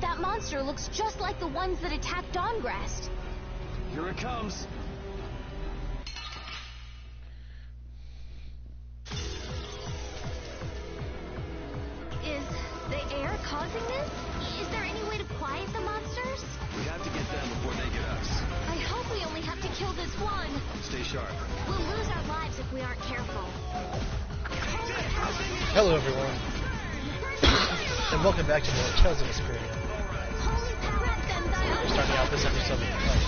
That monster looks just like the ones that attacked Dawngrest. Here it comes. Is the air causing this? Is there any way to quiet the monsters? We have to get them before they get us. I hope we only have to kill this one. Stay sharp. We'll lose our lives if we aren't careful. Hello everyone, and welcome back to more Tales of Vesperia. We're starting out this episode with a fight.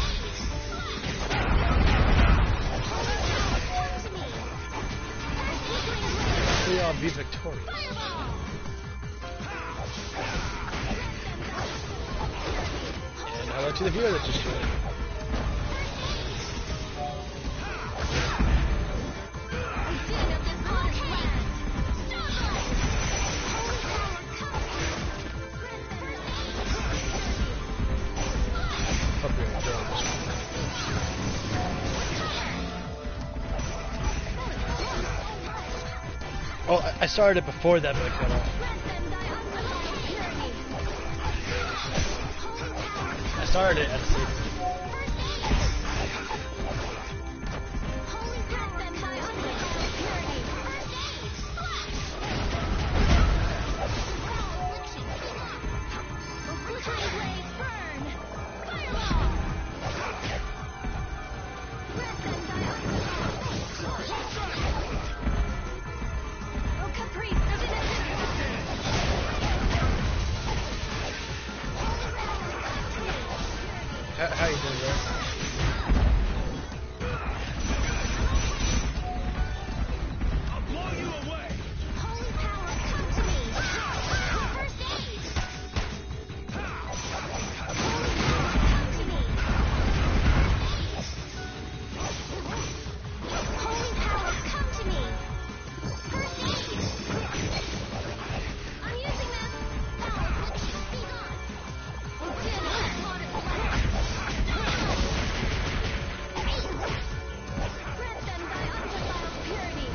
We all be victorious. And hello to the viewer that just joined. Oh, I started it before that, but I cut off. I started it at a safe. How you doing, bro? I'll blow you away. Holy power, come to me! First aid! Holy power, come to me! Holy power, come to me! First aid! I'm using this! Power, be gone! Grant them thy undefiled purity!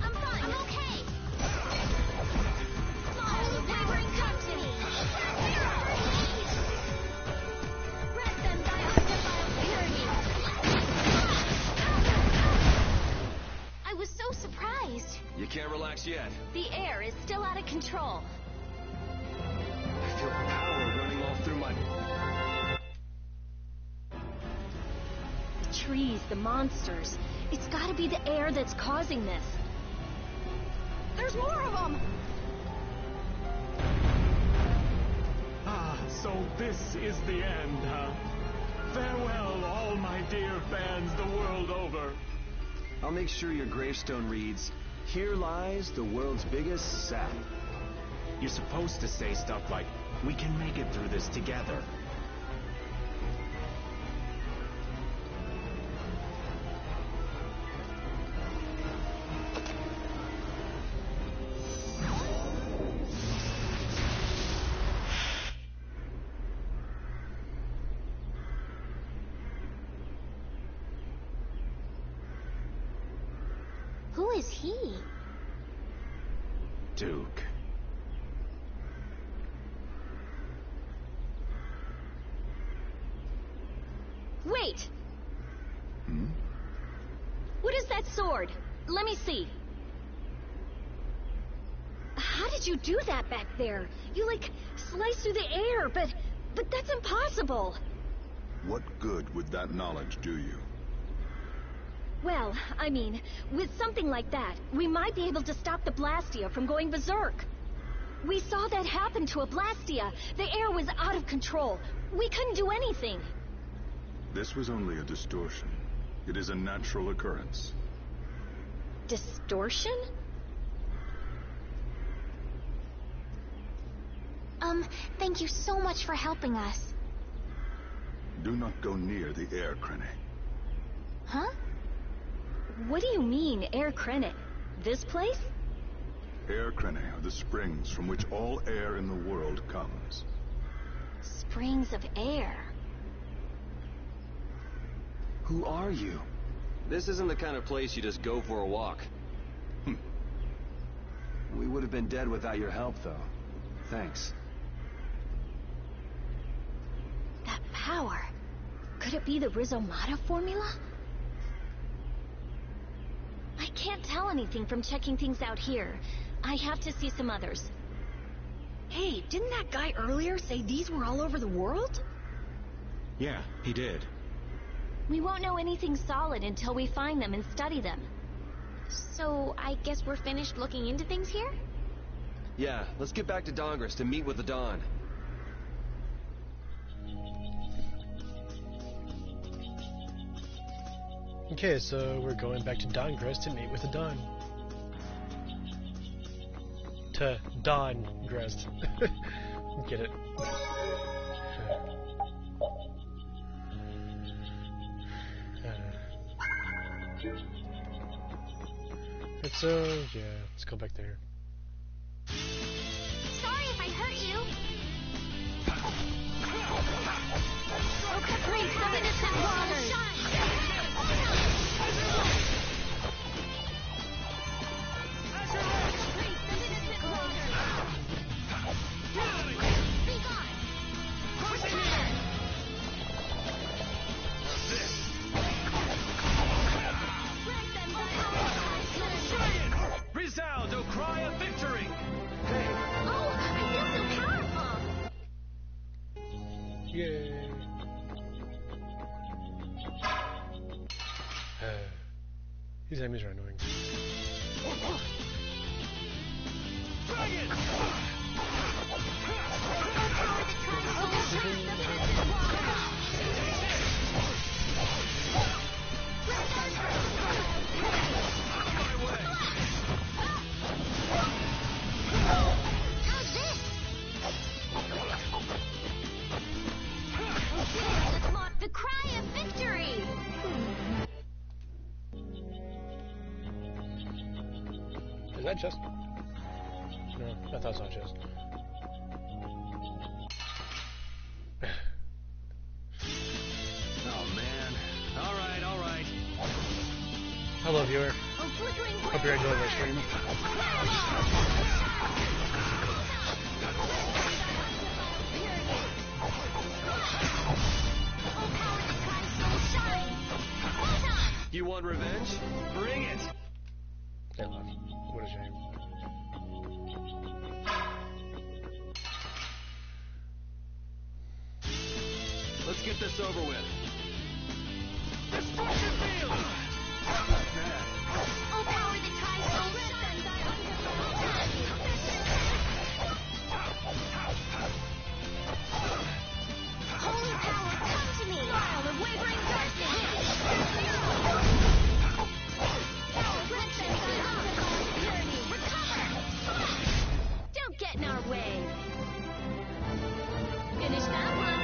I'm fine. I'm okay. Holy wavering come to me. Grant them thy undefiled purity. I was so surprised. You can't relax yet. The air is still out of control. I feel power running all through my... The trees, the monsters. It's gotta be the air that's causing this. There's more of them! Ah, so this is the end, huh? Farewell, all my dear fans the world over. I'll make sure your gravestone reads, "Here lies the world's biggest sap." You're supposed to say stuff like, "We can make it through this together." Who is he? Duke. Wait! Hmm? What is that sword? Let me see. How did you do that back there? You, like, sliced through the air, but that's impossible. What good would that knowledge do you? Well, I mean, with something like that, we might be able to stop the Blastia from going berserk. We saw that happen to a Blastia. The air was out of control. We couldn't do anything. This was only a distortion. It is a natural occurrence. Distortion? Thank you so much for helping us. Do not go near the air, Krene. Huh? What do you mean, Air Krenet? This place? Air Krene are the springs from which all air in the world comes. Springs of air. Who are you? This isn't the kind of place you just go for a walk. We would have been dead without your help, though. Thanks. That power. Could it be the Rizomata formula? I can't tell anything from checking things out here. I have to see some others. Hey, didn't that guy earlier say these were all over the world? Yeah, he did. We won't know anything solid until we find them and study them. So, I guess we're finished looking into things here? Yeah, let's get back to Dongris to meet with the Dawn. Okay, so we're going back to Dongris to meet with the Dawn. To Dongris. Get it? Yeah, let's go back there. Sorry if I hurt you. Praise the innocent waters. Praise the innocent waters. Be gone. Return. Grant them the power of Resound, O cry of victory! Oh, I feel so powerful. Yay! These enemies are annoying. Dragon! How's this? The cry of victory! Is that chest? No, I thought it was chest. Oh, man. All right. Hello, viewer. Oh, flickering Hope you're enjoying my stream. You want revenge? Bring it! They left. What a shame. Let's get this over with. Destruction field! Oh, power that tries to Holy power, come to me! Wild of wavering darkness! Recover! Don't get in our way! Finish that one!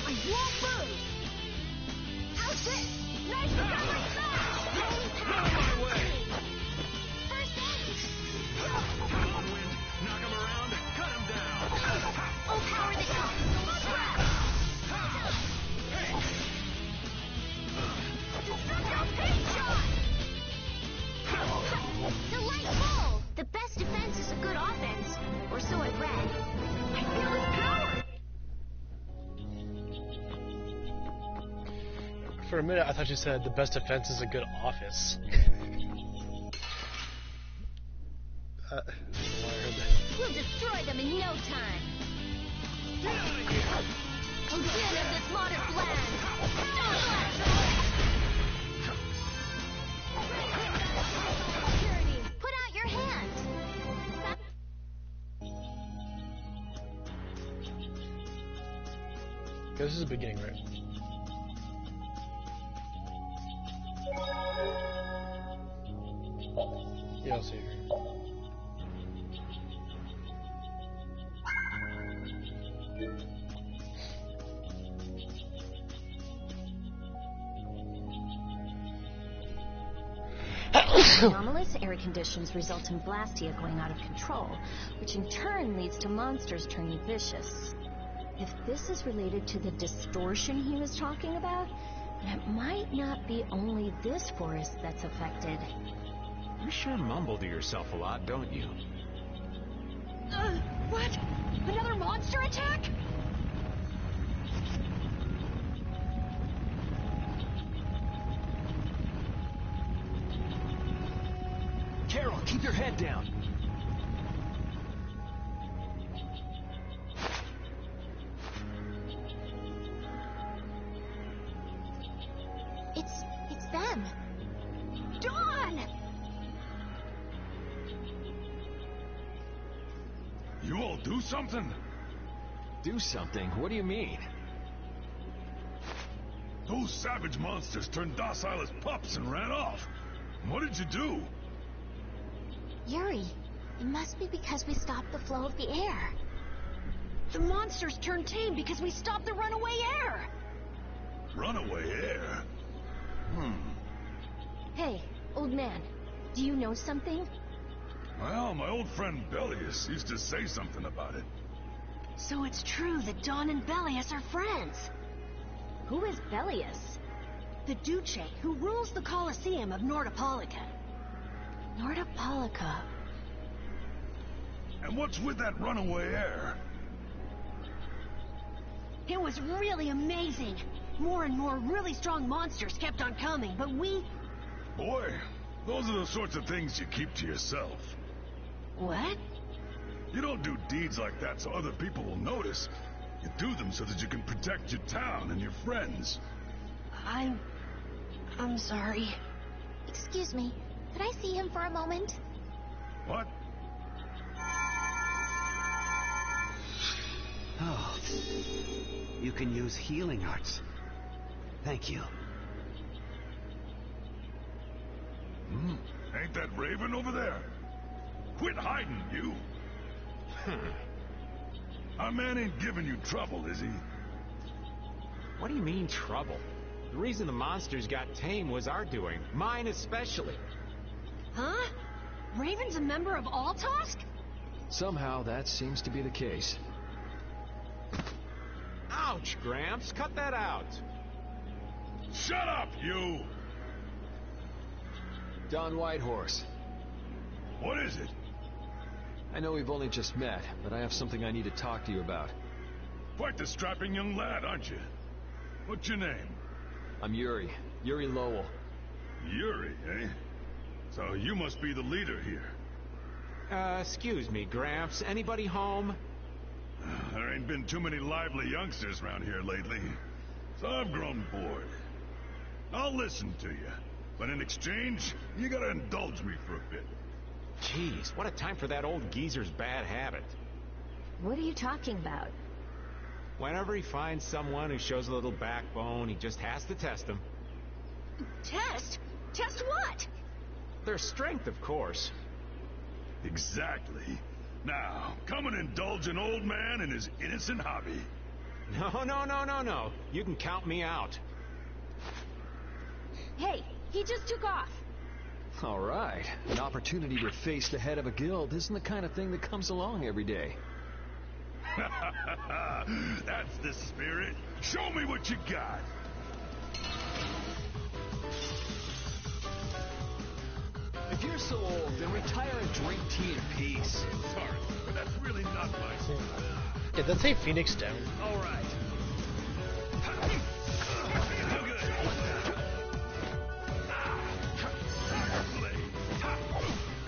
I won't move! How's this? Nice recovery! Holy power! First aid! Come on, Wind. Knock him around and cut him down. Oh, power that comes! Destructo pain shot! Delightful! The best defense is a good offense. Or so I've read. I feel his power! For a minute, I thought you said the best defense is a good office. I don't know why I heard that. We'll destroy them in no time. Again of this modern land. Security, put out your hands. Okay, this is the beginning, right? Yeah, I'll see you here. Anomalous? conditions result in Blastia going out of control, which in turn leads to monsters turning vicious. If this is related to the distortion he was talking about, it might not be only this forest that's affected. You sure mumble to yourself a lot, don't you? What? Another monster attack? Carol, keep your head down. It's them. Dawn! You all do something? Do something? What do you mean? Those savage monsters turned docile as pups and ran off. What did you do? Yuri, it must be because we stopped the flow of the air. The monsters turned tame because we stopped the runaway air. Runaway air? Hey, old man, do you know something? Well, my old friend Bellius used to say something about it. So it's true that Dawn and Bellius are friends. Who is Bellius? The Duce who rules the Colosseum of Nordopolica. Nordopolica. And what's with that runaway air? It was really amazing. More and more really strong monsters kept on coming, but we... Boy, those are the sorts of things you keep to yourself. What? You don't do deeds like that so other people will notice. You do them so that you can protect your town and your friends. I'm sorry. Excuse me, could I see him for a moment? What? Oh. You can use healing arts. Thank you. Ain't that Raven over there? Quit hiding, you! Our man ain't giving you trouble, is he? What do you mean, trouble? The reason the monsters got tame was our doing. Mine especially. Huh? Raven's a member of Altosk? Somehow that seems to be the case. Ouch, Gramps. Cut that out. Shut up, you! Don Whitehorse. What is it? I know we've only just met, but I have something I need to talk to you about. Quite the strapping young lad, aren't you? What's your name? I'm Yuri. Yuri Lowell. Yuri, eh? So you must be the leader here. Excuse me, Gramps. Anybody home? There ain't been too many lively youngsters around here lately, so I've grown bored. I'll listen to you, but in exchange, you gotta indulge me for a bit. Jeez, what a time for that old geezer's bad habit. What are you talking about? Whenever he finds someone who shows a little backbone, he just has to test them. Test? Test what? Their strength, of course. Exactly. Now, come and indulge an old man in his innocent hobby. No. You can count me out. Hey, he just took off. All right. An opportunity to face the head of a guild isn't the kind of thing that comes along every day. That's the spirit. Show me what you got. If you're so old, then retire and drink tea in peace. Sorry, but that's really not my style. Did that say Phoenix Down? All right. How good?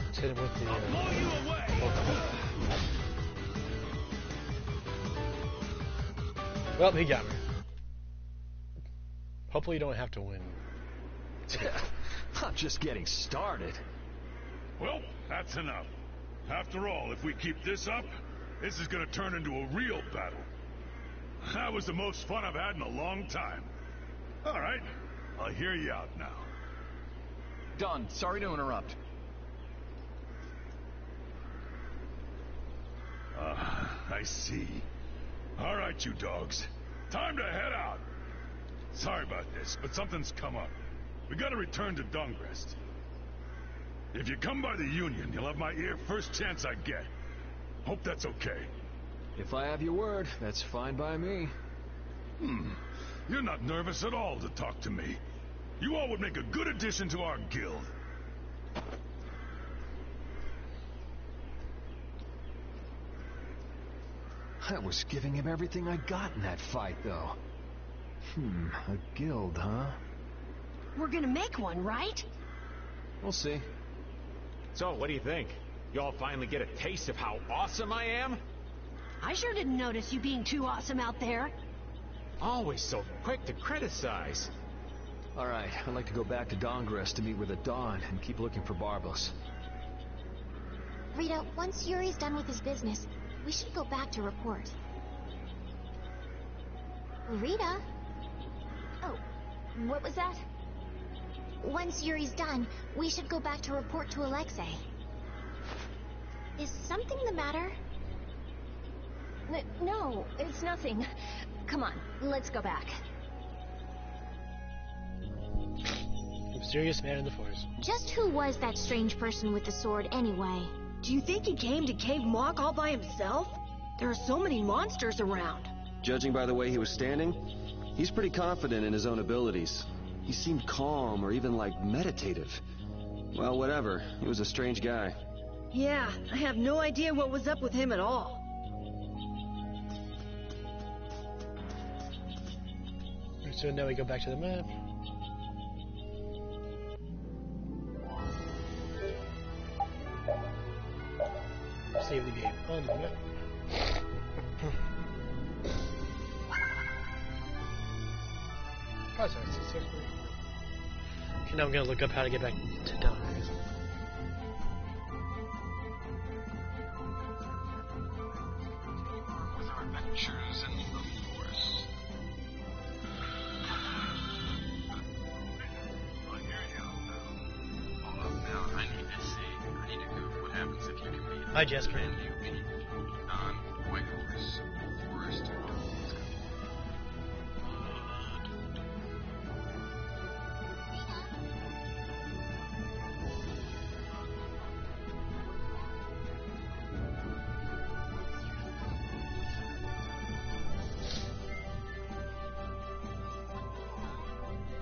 Let's hit him with the... I'll blow you away. Well, he got me. Hopefully you don't have to win. I'm just getting started. Well, that's enough. After all, if we keep this up, this is gonna turn into a real battle. That was the most fun I've had in a long time. All right, I'll hear you out now. Don, sorry to interrupt. I see. All right, you dogs. Time to head out. Sorry about this, but something's come up. We gotta return to Dungrest. If you come by the Union, you'll have my ear first chance I get. Hope that's okay. If I have your word, that's fine by me. You're not nervous at all to talk to me. You all would make a good addition to our guild. I was giving him everything I got in that fight, though. A guild, huh? We're gonna make one, right? We'll see. So, what do you think? You all finally get a taste of how awesome I am? I sure didn't notice you being too awesome out there. Always so quick to criticize. All right, I'd like to go back to Dongress to meet with the Dawn and keep looking for Barbos. Rita, once Yuri's done with his business, we should go back to report. Rita? Oh, what was that? Once Yuri's done, we should go back to report to Alexei. Is something the matter? No, it's nothing. Come on, let's go back. Mysterious man in the forest. Just who was that strange person with the sword anyway? Do you think he came to Cave Mock all by himself? There are so many monsters around. Judging by the way he was standing, he's pretty confident in his own abilities. He seemed calm or even, like, meditative. Well, whatever. He was a strange guy. Yeah, I have no idea what was up with him at all. So now we go back to the map. Save the game on the map. Oh, sorry, okay, now I'm gonna look up how to get back to Dongress. With our adventures in the forest. I hear you. Hold up now, I need to go. What happens if you can meet Hi, Jasper. brand new people on White Horse Forest?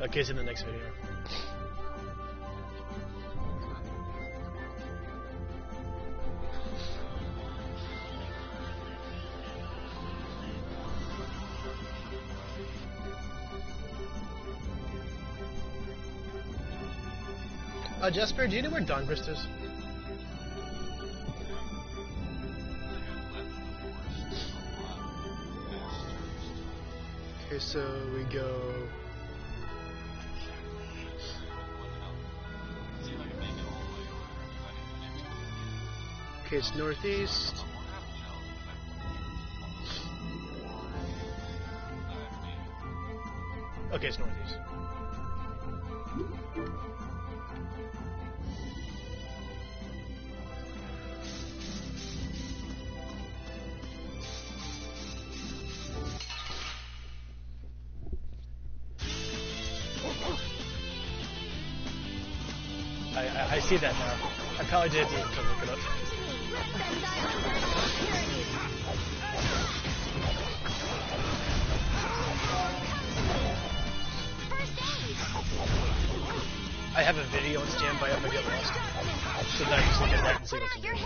Okay, see you in the next video. Jasper, do you know where Dongress is? Okay, so we go... Okay, it's northeast. Okay, it's northeast. I see that now. I probably didn't need to look it up. I have a video on standby if I get lost. So that I can look at that and see what's in there.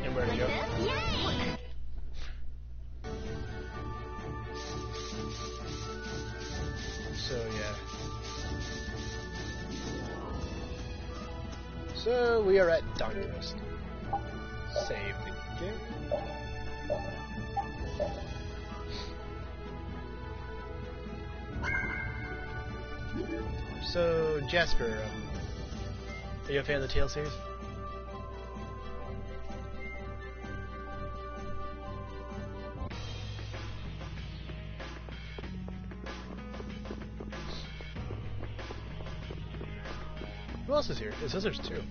And where to go. So yeah. So we are at Dongress. Save the game. So Jasper, are you a fan of the Tales series? Who else is here? It says there's two.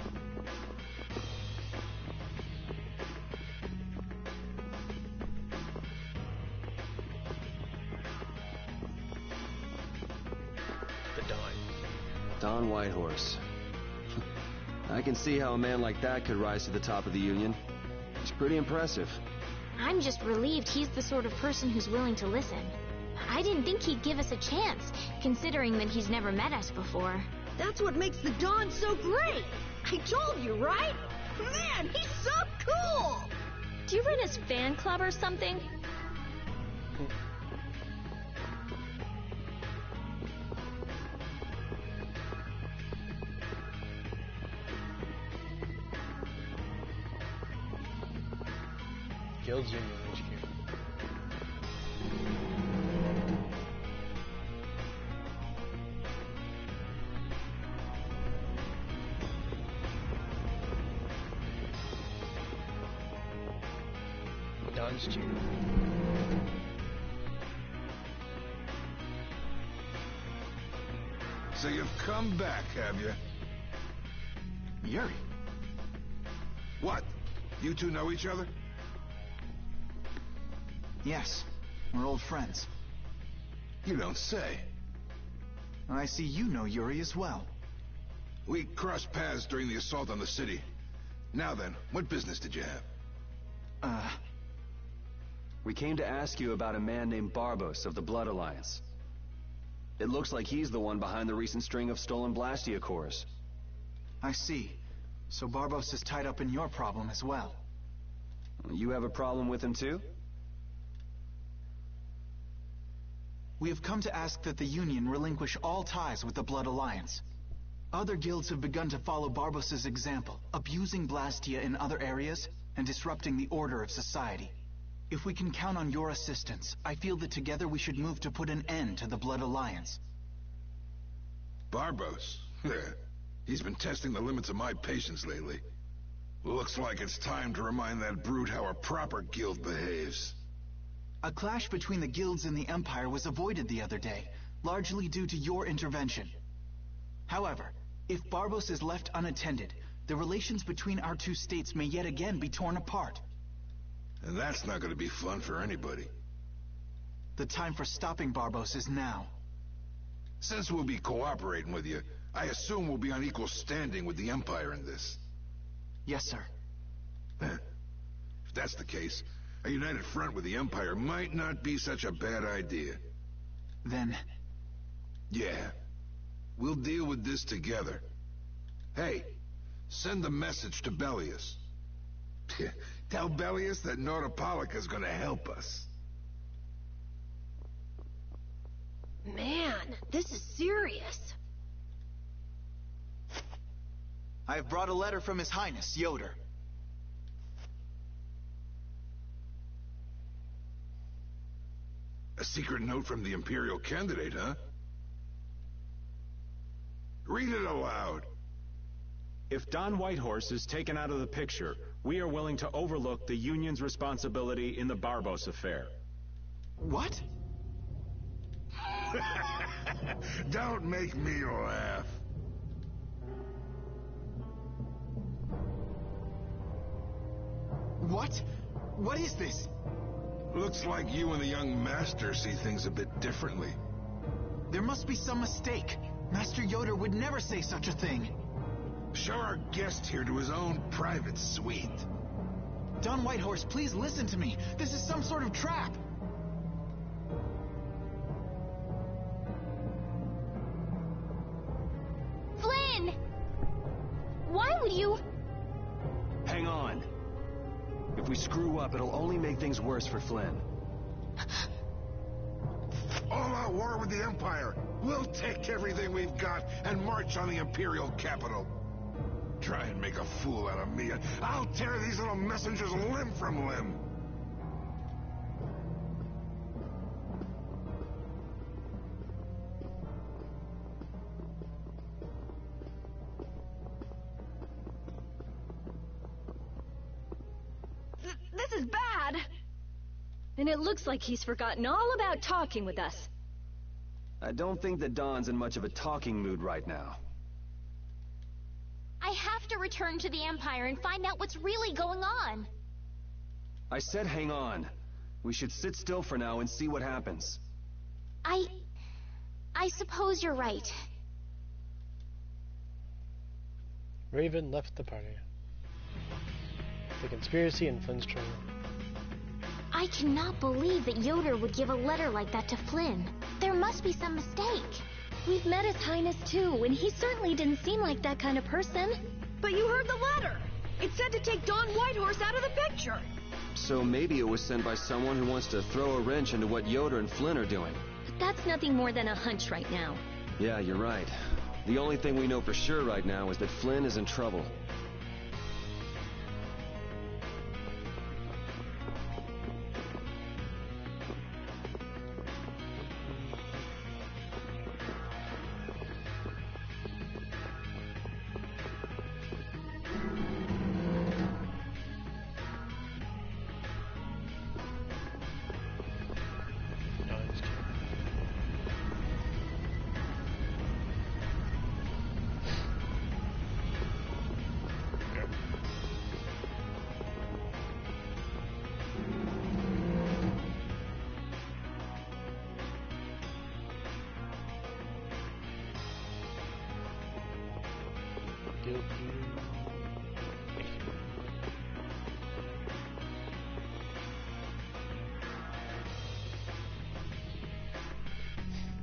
Don Whitehorse. I can see how a man like that could rise to the top of the Union. It's pretty impressive. I'm just relieved he's the sort of person who's willing to listen. I didn't think he'd give us a chance, considering that he's never met us before. That's what makes the Dawn so great! I told you, right? Man, he's so cool! Do you run his fan club or something? Guild's Union HQ. Don's Chief. So you've come back, have you? Yuri. What? You two know each other? Yes, we're old friends. You don't say. I see you know Yuri as well. We crossed paths during the assault on the city. Now then, what business did you have? We came to ask you about a man named Barbos of the Blood Alliance. It looks like he's the one behind the recent string of stolen Blastia cores. I see. So Barbos is tied up in your problem as well. You have a problem with him too? We have come to ask that the Union relinquish all ties with the Blood Alliance. Other guilds have begun to follow Barbos's example, abusing Blastia in other areas and disrupting the order of society. If we can count on your assistance, I feel that together we should move to put an end to the Blood Alliance. Barbos? He's been testing the limits of my patience lately. Looks like it's time to remind that brute how a proper guild behaves. A clash between the guilds and the Empire was avoided the other day, largely due to your intervention. However, if Barbos is left unattended, the relations between our two states may yet again be torn apart. And that's not going to be fun for anybody. The time for stopping Barbos is now. Since we'll be cooperating with you, I assume we'll be on equal standing with the Empire in this. Yes, sir. If that's the case, a united front with the Empire might not be such a bad idea. Then... Yeah. We'll deal with this together. Hey, send the message to Bellius. Tell Bellius that Nordopolica's gonna help us. Man, this is serious. I have brought a letter from His Highness, Yoder. A secret note from the Imperial candidate, huh? Read it aloud. If Don Whitehorse is taken out of the picture, we are willing to overlook the Union's responsibility in the Barbos affair. What? Don't make me laugh. What? What is this? Looks like you and the young master see things a bit differently. There must be some mistake. Master Yoder would never say such a thing. Show our guest here to his own private suite. Don Whitehorse, please listen to me. This is some sort of trap. Flynn! Why would you... Hang on. If we screw up, it'll only make things worse for Flynn. All out war with the Empire. We'll take everything we've got and march on the Imperial capital. Try and make a fool out of me, and I'll tear these little messengers limb from limb. This is bad. And it looks like he's forgotten all about talking with us. I don't think that Don's in much of a talking mood right now. I have to return to the Empire and find out what's really going on. I said hang on. We should sit still for now and see what happens. I suppose you're right. Raven left the party. The conspiracy and Flynn's trial. I cannot believe that Yoder would give a letter like that to Flynn. There must be some mistake. We've met His Highness too, and he certainly didn't seem like that kind of person. But you heard the letter. It said to take Don Whitehorse out of the picture. So maybe it was sent by someone who wants to throw a wrench into what Yoder and Flynn are doing. But that's nothing more than a hunch right now. Yeah, you're right. The only thing we know for sure right now is that Flynn is in trouble.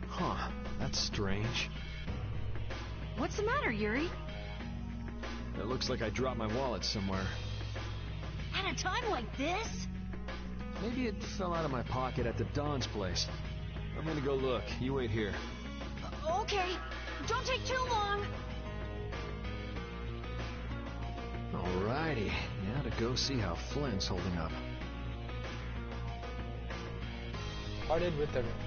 Huh, that's strange. What's the matter, Yuri? It looks like I dropped my wallet somewhere. At a time like this? Maybe it fell out of my pocket at the Don's place. I'm gonna go look. You wait here. Okay. Don't take too long. Alrighty. Now to go see how Flynn's holding up. Parted with everyone.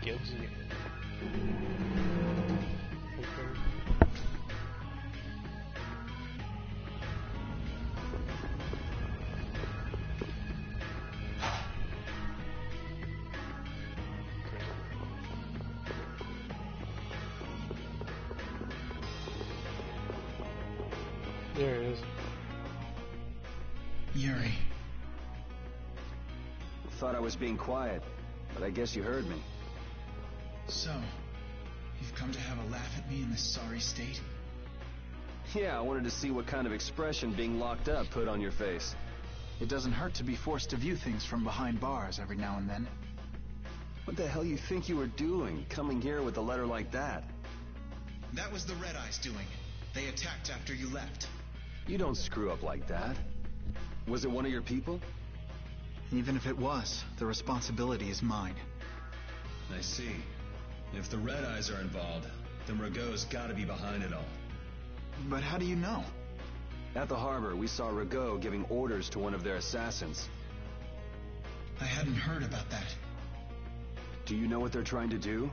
Guilds again. There it is. Yuri. Thought I was being quiet, but I guess you heard me. So, you've come to have a laugh at me in this sorry state? Yeah, I wanted to see what kind of expression being locked up put on your face. It doesn't hurt to be forced to view things from behind bars every now and then. What the hell you think you were doing, coming here with a letter like that? That was the Red Eyes doing. They attacked after you left. You don't screw up like that. Was it one of your people? Even if it was, the responsibility is mine. I see. If the Red Eyes are involved, then Rago's gotta be behind it all. But how do you know? At the harbor, we saw Rago giving orders to one of their assassins. I hadn't heard about that. Do you know what they're trying to do?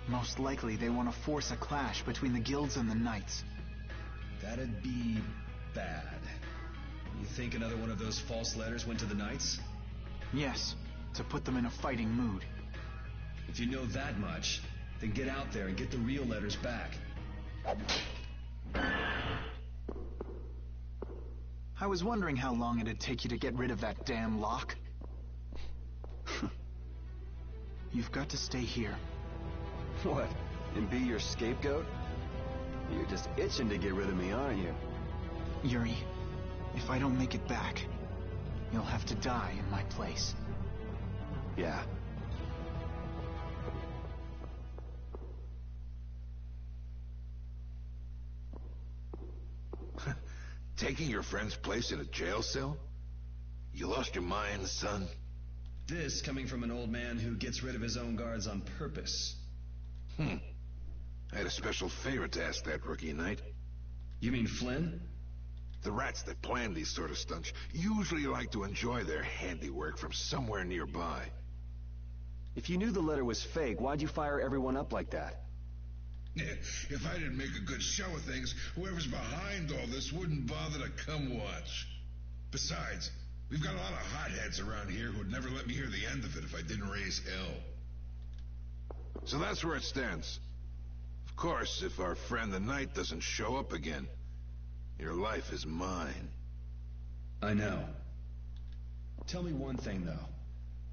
Most likely they want to force a clash between the guilds and the knights. That'd be bad. You think another one of those false letters went to the knights? Yes, to put them in a fighting mood. If you know that much, then get out there and get the real letters back. I was wondering how long it'd take you to get rid of that damn lock. You've got to stay here. What? And be your scapegoat? You're just itching to get rid of me, aren't you? Yuri, if I don't make it back, you'll have to die in my place. Yeah. Taking your friend's place in a jail cell? You lost your mind, son? This coming from an old man who gets rid of his own guards on purpose. I had a special favor to ask that rookie knight. You mean Flynn? The rats that plan these sort of stunts usually like to enjoy their handiwork from somewhere nearby. If you knew the letter was fake, why'd you fire everyone up like that? If I didn't make a good show of things, whoever's behind all this wouldn't bother to come watch. Besides, we've got a lot of hotheads around here who'd never let me hear the end of it if I didn't raise hell. So that's where it stands. Of course, if our friend the Knight doesn't show up again, your life is mine. I know. Tell me one thing, though.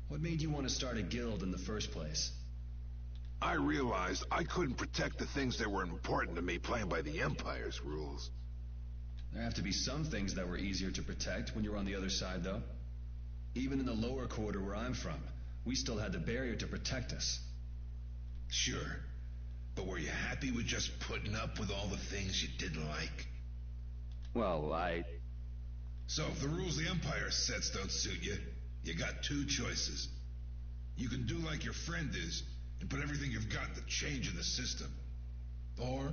What made you want to start a guild in the first place? I realized I couldn't protect the things that were important to me playing by the Empire's rules. There have to be some things that were easier to protect when you're on the other side, though. Even in the lower quarter where I'm from, we still had the barrier to protect us. Sure. But were you happy with just putting up with all the things you didn't like? Well, So if the rules the Empire sets don't suit you, you got two choices. You can do like your friend is and put everything you've got into changing the system. Or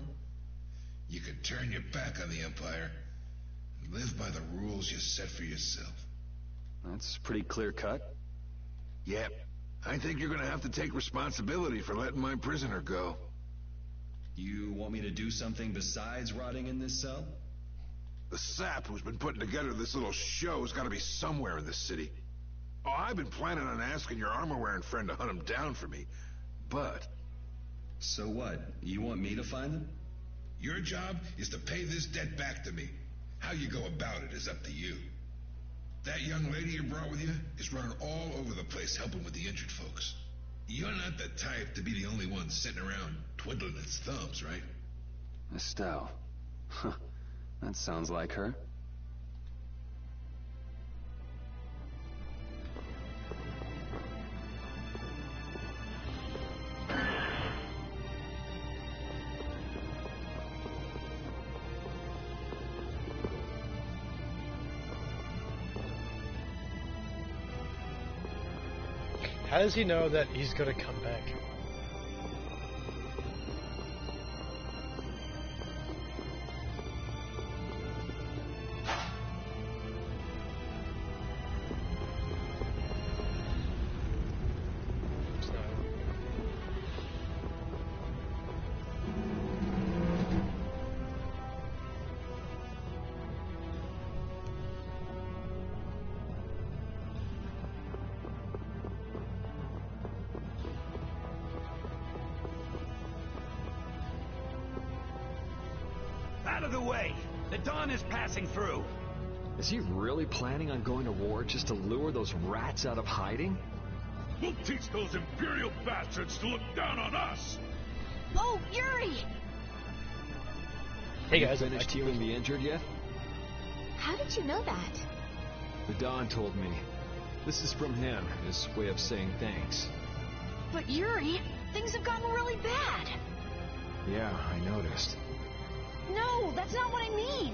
you can turn your back on the Empire and live by the rules you set for yourself. That's pretty clear cut. Yep. I think you're gonna have to take responsibility for letting my prisoner go. You want me to do something besides rotting in this cell? The sap who's been putting together this little show's gotta be somewhere in this city. Oh, I've been planning on asking your armor-wearing friend to hunt him down for me, but... So what? You want me to find them? Your job is to pay this debt back to me. How you go about it is up to you. That young lady you brought with you is running all over the place helping with the injured folks. You're not the type to be the only one sitting around twiddling its thumbs, right? Estelle. Huh. That sounds like her. How does he know that he's gonna come back? Out of the way! The Dawn is passing through! Is he really planning on going to war just to lure those rats out of hiding? We'll teach those Imperial bastards to look down on us! Oh, Yuri! Hey guys, you finished healing the injured yet? How did you know that? The Don told me. This is from him, his way of saying thanks. But Yuri, things have gotten really bad. Yeah, I noticed. No, that's not what I mean.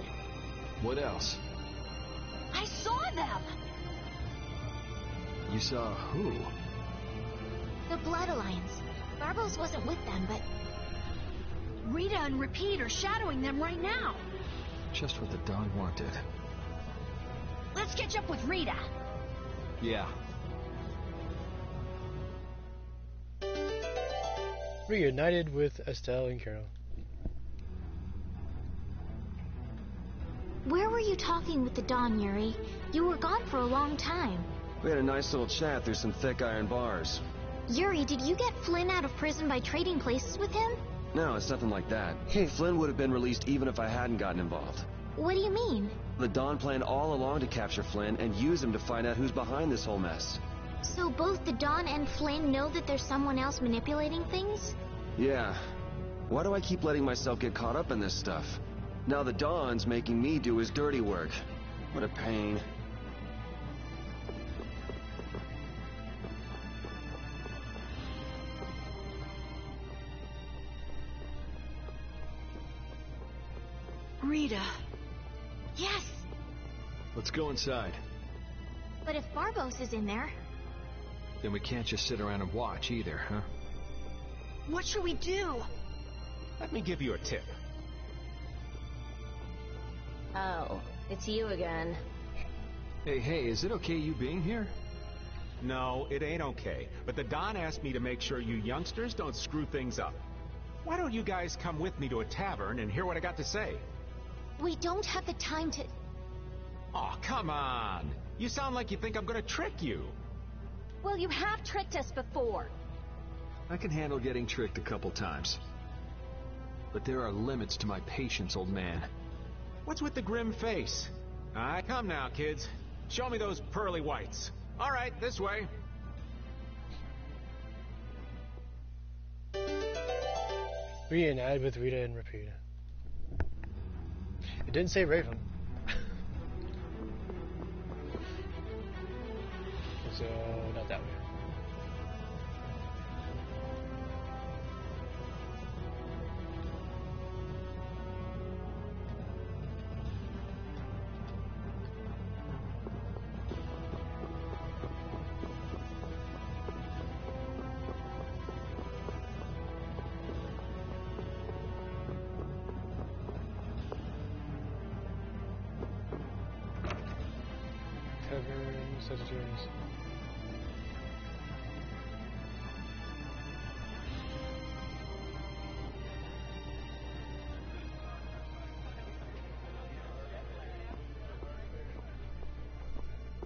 What else? I saw them. You saw who? The Blood Alliance. Barbos wasn't with them, but... Rita and Repeat are shadowing them right now. Just what the Don wanted. Let's catch up with Rita. Yeah. Reunited with Estelle and Carol. Where were you talking with the Don, Yuri? You were gone for a long time. We had a nice little chat through some thick iron bars. Yuri, did you get Flynn out of prison by trading places with him? No, it's nothing like that. Flynn would have been released even if I hadn't gotten involved. What do you mean? The Don planned all along to capture Flynn and use him to find out who's behind this whole mess. So both the Don and Flynn know that there's someone else manipulating things? Yeah. Why do I keep letting myself get caught up in this stuff? Now the Don's making me do his dirty work. What a pain. Rita. Yes. Let's go inside. But if Barbos is in there... Then we can't just sit around and watch either, huh? What should we do? Let me give you a tip. Oh, it's you again. Hey, is it okay you being here? No, it ain't okay. But the Don asked me to make sure you youngsters don't screw things up. Why don't you guys come with me to a tavern and hear what I got to say? We don't have the time to... Oh, come on. You sound like you think I'm gonna trick you. Well, you have tricked us before. I can handle getting tricked a couple times. But there are limits to my patience, old man. What's with the grim face? Come now, kids. Show me those pearly whites. All right, this way. Reunite with Rita and repeat. It didn't say Raven. So, not that way. Sagittarius.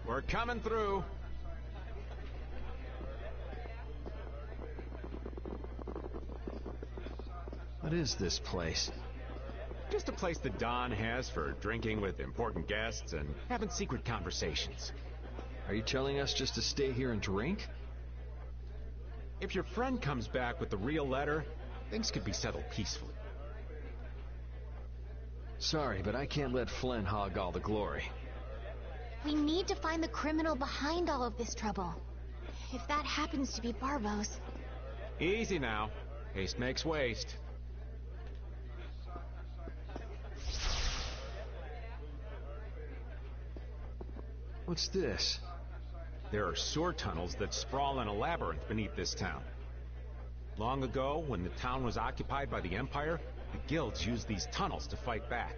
We're coming through. What is this place? Just a place the Don has for drinking with important guests and having secret conversations. Are you telling us just to stay here and drink? If your friend comes back with the real letter, things could be settled peacefully. Sorry, but I can't let Flynn hog all the glory. We need to find the criminal behind all of this trouble. If that happens to be Barbos... Easy now. Haste makes waste. What's this? There are sewer tunnels that sprawl in a labyrinth beneath this town. Long ago, when the town was occupied by the Empire, the guilds used these tunnels to fight back.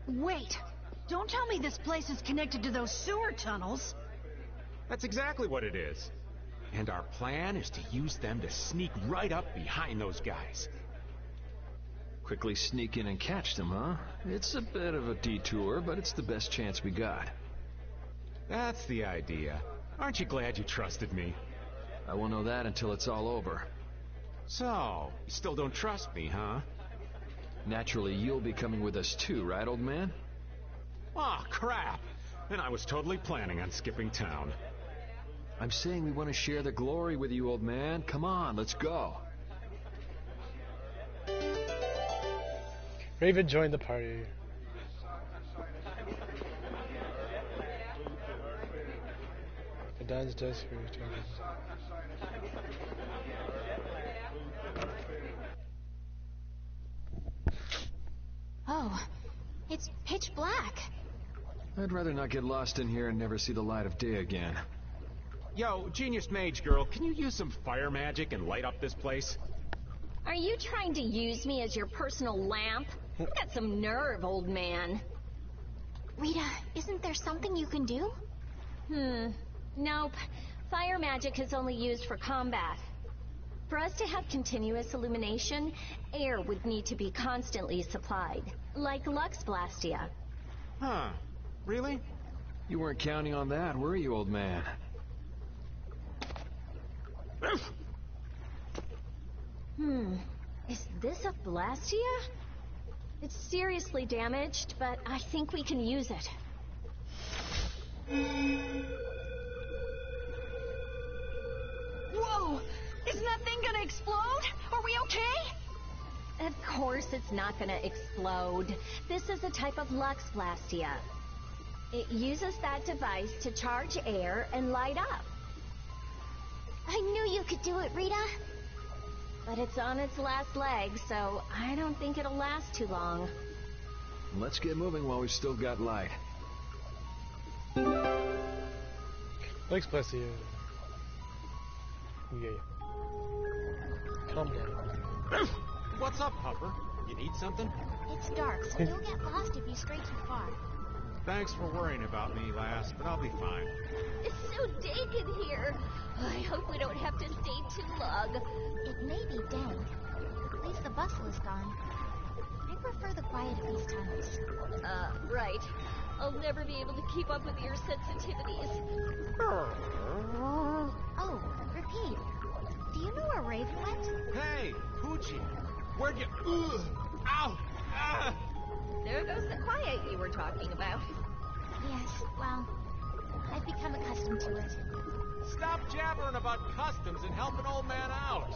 Wait! Don't tell me this place is connected to those sewer tunnels! That's exactly what it is. And our plan is to use them to sneak right up behind those guys. Quickly sneak in and catch them, huh? It's a bit of a detour, but it's the best chance we got. That's the idea. Aren't you glad you trusted me? I won't know that until it's all over. So, you still don't trust me, huh? Naturally, you'll be coming with us too, right, old man? Aw, crap! And I was totally planning on skipping town. I'm saying we want to share the glory with you, old man. Come on, let's go. Raven joined the party. The Don's desk for Oh, it's pitch black. I'd rather not get lost in here and never see the light of day again. Yo, Genius Mage Girl, can you use some fire magic and light up this place? Are you trying to use me as your personal lamp? You got some nerve, old man. Rita, isn't there something you can do? Nope. Fire magic is only used for combat. For us to have continuous illumination, air would need to be constantly supplied, like Lux Blastia. Huh. Really? You weren't counting on that, were you, old man? Is this a Blastia? It's seriously damaged, but I think we can use it. Whoa! Isn't that thing gonna explode? Are we okay? Of course it's not gonna explode. This is a type of Lux Blastia. It uses that device to charge air and light up. I knew you could do it, Rita. But it's on its last leg, so I don't think it'll last too long. Let's get moving while we've still got light. Lux Blastia. Yeah. Calm down. What's up, Pupper? You need something? It's dark, so you'll get lost if you stray too far. Thanks for worrying about me, lass, but I'll be fine. It's so dank in here. I hope we don't have to stay too long. It may be dank. At least the bustle is gone. I prefer the quiet of these tunnels. Right. I'll never be able to keep up with your sensitivities. Oh, repeat. Do you know where Raven went? Hey, Poochie! Where'd you... Ow! Ah! There goes the quiet you were talking about. Yeah, Well, I've become accustomed to it. Stop jabbering about customs and help an old man out.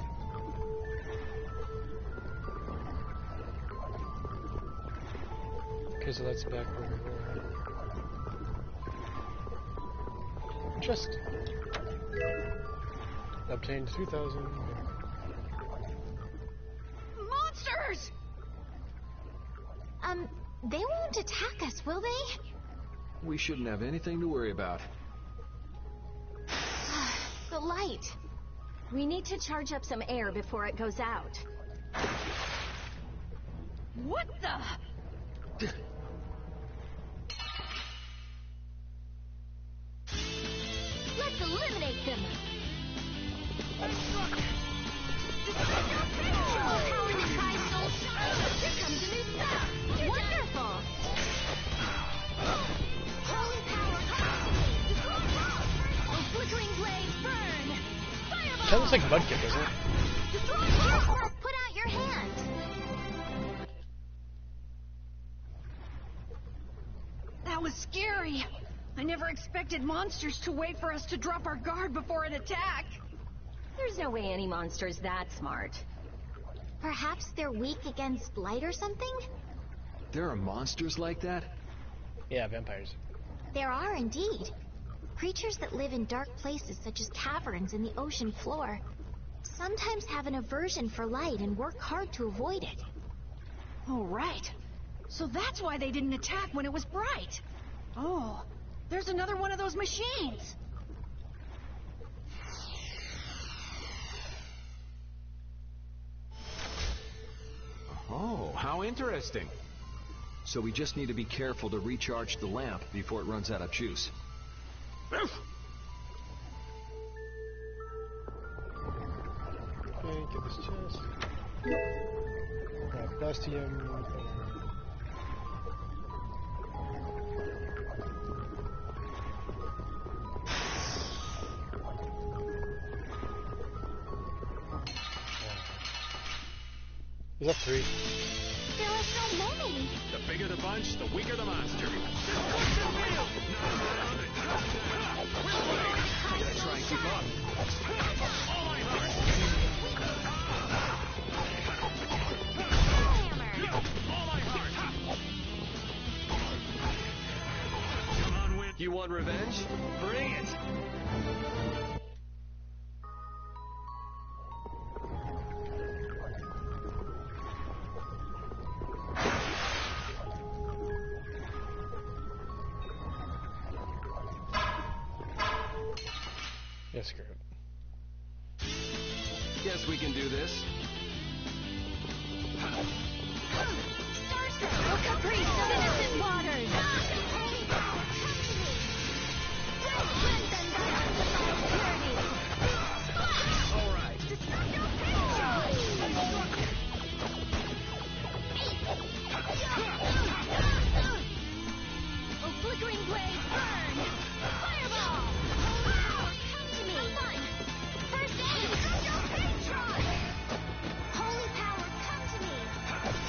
Okay, so that's back where we were. Just obtained 2,000. Monsters! They won't attack us, will they? We shouldn't have anything to worry about. The light. We need to charge up some air before it goes out. What the? Let's eliminate them! Power to tri-soul shot! Here comes a new sap! Wonderful! Holy power, oh, flickering blades burn! Fireball! That looks like Mudkip, doesn't it? Put out your hand! That was scary. I never expected monsters to wait for us to drop our guard before an attack. There's no way any monster's that smart. Perhaps they're weak against light or something? There are monsters like that? Yeah, vampires. There are indeed. Creatures that live in dark places such as caverns in the ocean floor sometimes have an aversion for light and work hard to avoid it. Oh, right. So that's why they didn't attack when it was bright. Oh, there's another one of those machines. Oh, how interesting. So we just need to be careful to recharge the lamp before it runs out of juice. Okay, get this chest. Plastium. Is that 3? There are so many. The bigger the bunch, the weaker the monster. Gotta try and keep up. You want revenge? Bring it! Yeah, screw it. Guess we can do this. Starstruck, caprice of innocent waters! All right. Oh, flickering blades burn! Fireball! Come to me! First aid! Holy power, come to me!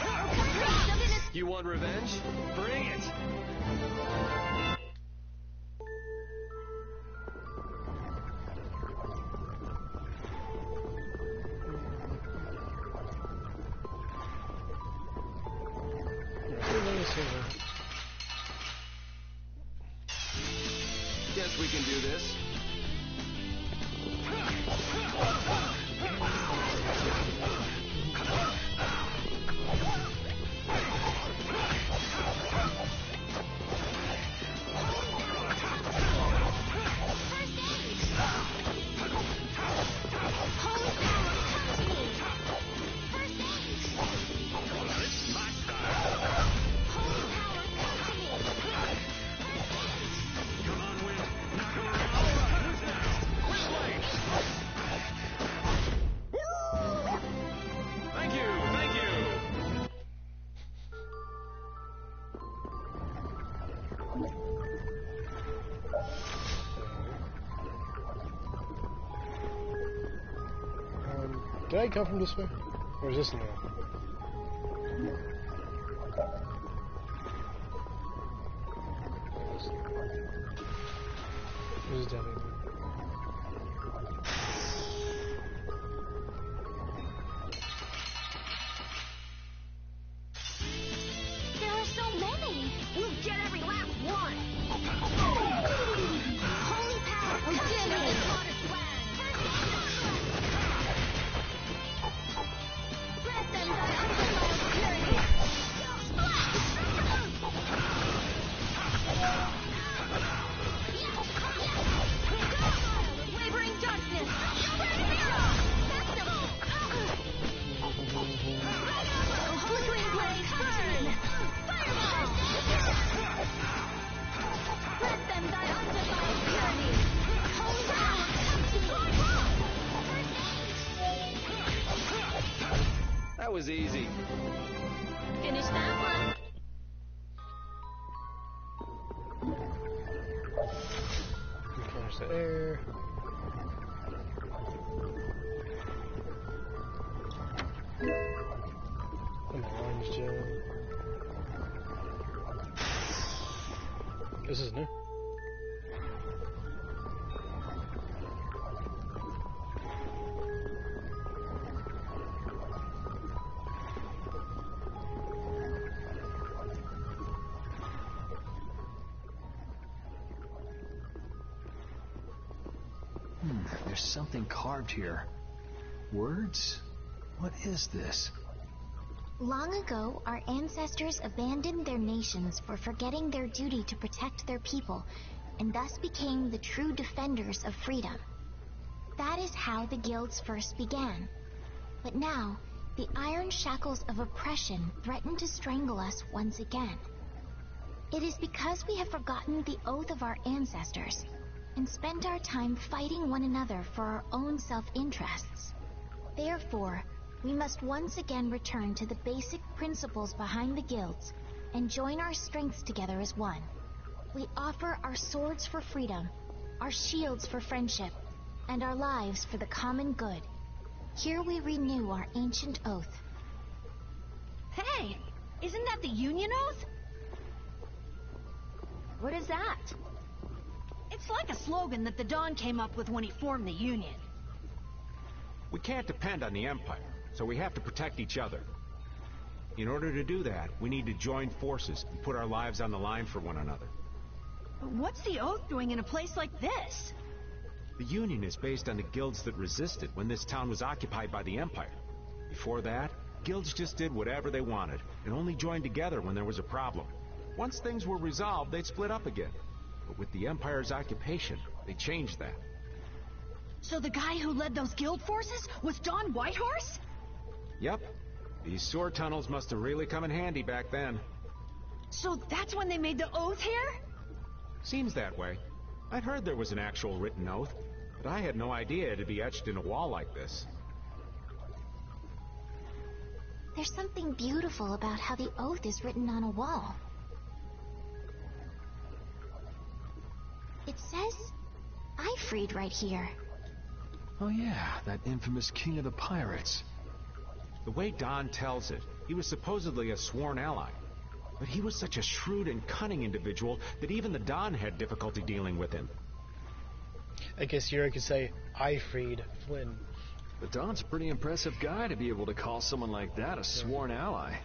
Caprice of innocent... You want revenge? Bring it! Guess we can do this. Did I come from this way? Or is this new? Who's down here? There are so many. We'll get every last one. Holy power, come to me. Let them die under my obscurity. Wavering darkness. Flickering blaze, burn. Fireball. Let them die under my obscurity. Holy power, come to me. That was easy. Finish that one. Replenish the air. And the orange gel. This is new. There's something carved here. Words? What is this? Long ago, our ancestors abandoned their nations for forgetting their duty to protect their people, and thus became the true defenders of freedom. That is how the guilds first began. But now, the iron shackles of oppression threaten to strangle us once again. It is because we have forgotten the oath of our ancestors, and spent our time fighting one another for our own self-interests. Therefore, we must once again return to the basic principles behind the guilds and join our strengths together as one. We offer our swords for freedom, our shields for friendship, and our lives for the common good. Here we renew our ancient oath. Hey, isn't that the Union Oath? What is that? It's like a slogan that the Don came up with when he formed the Union. We can't depend on the Empire, so we have to protect each other. In order to do that, we need to join forces and put our lives on the line for one another. But what's the Oath doing in a place like this? The Union is based on the guilds that resisted when this town was occupied by the Empire. Before that, guilds just did whatever they wanted and only joined together when there was a problem. Once things were resolved, they'd split up again. But with the Empire's occupation, they changed that. So the guy who led those guild forces was Don Whitehorse? Yep. These sewer tunnels must have really come in handy back then. So that's when they made the Oath here? Seems that way. I'd heard there was an actual written oath, but I had no idea it'd be etched in a wall like this. There's something beautiful about how the oath is written on a wall. It says, "Ifreed" right here. Oh yeah, that infamous king of the pirates. The way Don tells it, he was supposedly a sworn ally. But he was such a shrewd and cunning individual that even the Don had difficulty dealing with him. I guess Yuri could say, I freed Flynn. The Don's a pretty impressive guy to be able to call someone like that a sworn ally.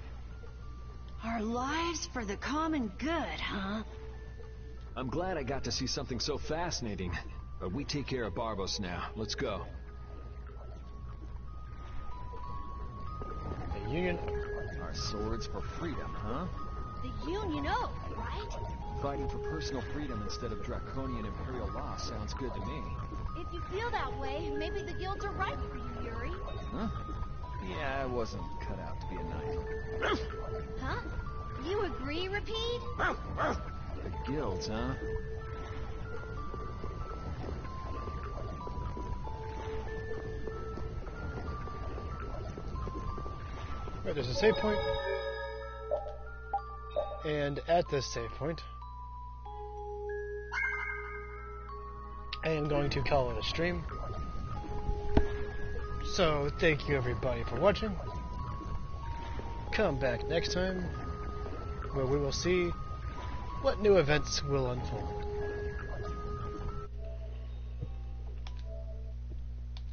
Our lives for the common good, huh? I'm glad I got to see something so fascinating. But we take care of Barbos now. Let's go. The Union... Our swords for freedom, huh? The Union Oath, right? Fighting for personal freedom instead of draconian imperial law sounds good to me. If you feel that way, maybe the guilds are right for you, Yuri. Huh? Yeah, I wasn't cut out to be a knight. Huh? You agree, Repeat? The guilds, huh? Right, there's a save point. And at this save point, I am going to call it a stream. So, thank you everybody for watching. Come back next time, where we will see what new events will unfold.